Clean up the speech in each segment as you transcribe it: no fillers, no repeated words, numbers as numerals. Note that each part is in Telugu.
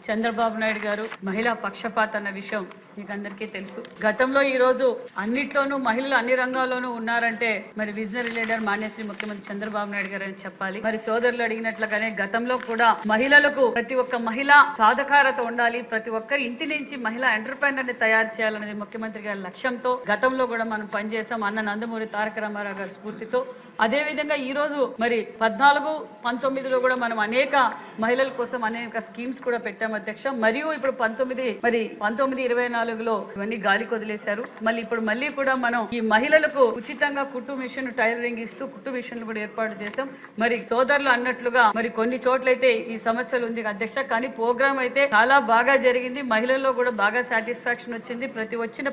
చంద్రబాబు నాయుడు గారు మహిళా పక్షపాత అన్న విషయం మీకు అందరికీ తెలుసు. గతంలో ఈ రోజు అన్నిట్లోనూ మహిళలు అన్ని రంగాల్లోనూ ఉన్నారంటే మరి విజనరీ లీడర్ మాన్యశ్రీ ముఖ్యమంత్రి చంద్రబాబు నాయుడు గారు అని చెప్పాలి. మరి సోదరులు అడిగినట్లుగానే గతంలో కూడా మహిళలకు ప్రతి ఒక్క మహిళ సాధకారత ఉండాలి, ప్రతి ఒక్క ఇంటి నుంచి మహిళా ఎంటర్ప్రైనర్ ని తయారు చేయాలనేది ముఖ్యమంత్రి గారి లక్ష్యంతో గతంలో కూడా మనం పనిచేసాం. అన్న నందమూరి తారక రామారావు గారి స్ఫూర్తితో. అదే విధంగా ఈ రోజు మరి 14, 19లో కూడా మనం అనేక మహిళల కోసం అనేక స్కీమ్స్ కూడా పెట్టాం అధ్యక్ష. మరియు ఇప్పుడు 19, 24లో ఇవన్నీ గాలికి వదిలేశారు. మళ్ళీ కూడా మనం ఈ మహిళలకు ఉచితంగా కుట్టు మిషన్ టైలరింగ్ ఇస్తూ కుట్టు మిషన్లు కూడా ఏర్పాటు చేశాం. మరి సోదరులు అన్నట్లుగా మరి కొన్ని చోట్లయితే ఈ సమస్యలు ఉంది అధ్యక్ష, కానీ ప్రోగ్రామ్ అయితే చాలా బాగా జరిగింది. మహిళల్లో కూడా బాగా సాటిస్ఫాక్షన్ వచ్చింది.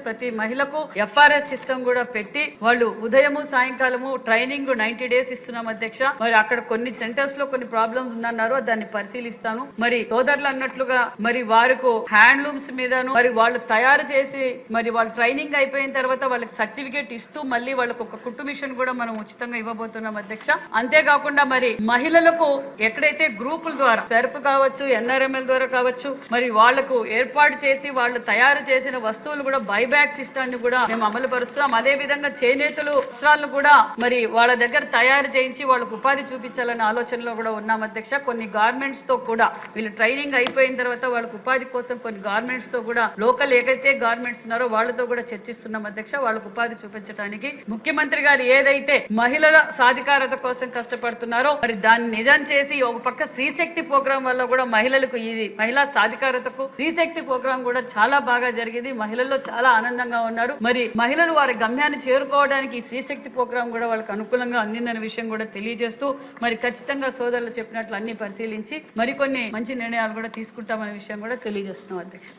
ప్రతి మహిళకు FRS సిస్టమ్ కూడా పెట్టి వాళ్ళు ఉదయము సాయంకాలము ట్రైనింగ్ 90 days ఇస్తున్నాం అధ్యక్ష. మరి అక్కడ కొన్ని సెంటర్స్ లో కొన్ని ప్రాబ్లమ్స్ ఉందన్నారు, దాన్ని పరిశీలిస్తాను. మరి సోదరులు అన్నట్లుగా మరి వారికి హ్యాండ్లూమ్స్ మీదను మరి వాళ్ళు తయారు చేసి మరి వాళ్ళు ట్రైనింగ్ అయిపోయిన తర్వాత వాళ్ళకి సర్టిఫికేట్ ఇస్తూ మళ్ళీ వాళ్ళకు ఒక కుట్టు మిషన్ కూడా మనం ఉచితంగా ఇవ్వబోతున్నాం అధ్యక్ష. అంతేకాకుండా మరి మహిళలకు ఎక్కడైతే గ్రూపుల ద్వారా సెర్ప్ కావచ్చు, NRML ద్వారా కావచ్చు, మరి వాళ్లకు ఏర్పాటు చేసి వాళ్ళు తయారు చేసిన వస్తువులు కూడా బైబ్యాక్ సిస్టాన్ని కూడా మేము అమలు పరుస్తున్నాం. అదే విధంగా చేనేతలు వస్త్రాలను కూడా మరి వాళ్ళ దగ్గర తయారు చేయించి వాళ్ళకు ఉపాధి చూపించాలనే ఆలోచనలో కూడా ఉన్నాం అధ్యక్ష. కొన్ని గార్మెంట్స్ తో కూడా వీళ్ళు ట్రైనింగ్ అయిపోయిన తర్వాత వాళ్ళకు ఉపాధి కోసం కొన్ని గార్మెంట్స్ తో కూడా లోకల్ ఏదైతే గార్మెంట్స్ ఉన్నారో వాళ్ళతో కూడా చర్చిస్తున్నాం అధ్యక్ష. వాళ్ళకు ఉపాధి చూపించడానికి ముఖ్యమంత్రి గారు ఏదైతే మహిళల సాధికారత కోసం కష్టపడుతున్నారో మరి దాన్ని నిజం చేసి ఒక పక్క స్త్రీశక్తి ప్రోగ్రాం వల్ల కూడా మహిళలకు ఇది మహిళా సాధికారతకు స్త్రీశక్తి ప్రోగ్రాం కూడా చాలా బాగా జరిగింది. మహిళల్లో చాలా ఆనందంగా ఉన్నారు. మరి మహిళలు వారి గమ్యాన్ని చేరుకోవడానికి ఈ స్త్రీశక్తి ప్రోగ్రాం కూడా వాళ్ళకి అనుకూలంగా అందిందనే విషయం కూడా తెలియజేస్తూ మరి ఖచ్చితంగా సోదరులు చెప్పినట్లు అన్ని పరిశీలించి మరికొన్ని మంచి నిర్ణయాలు కూడా తీసుకుంటామనే విషయం కూడా తెలియజేస్తున్నాం అధ్యక్ష.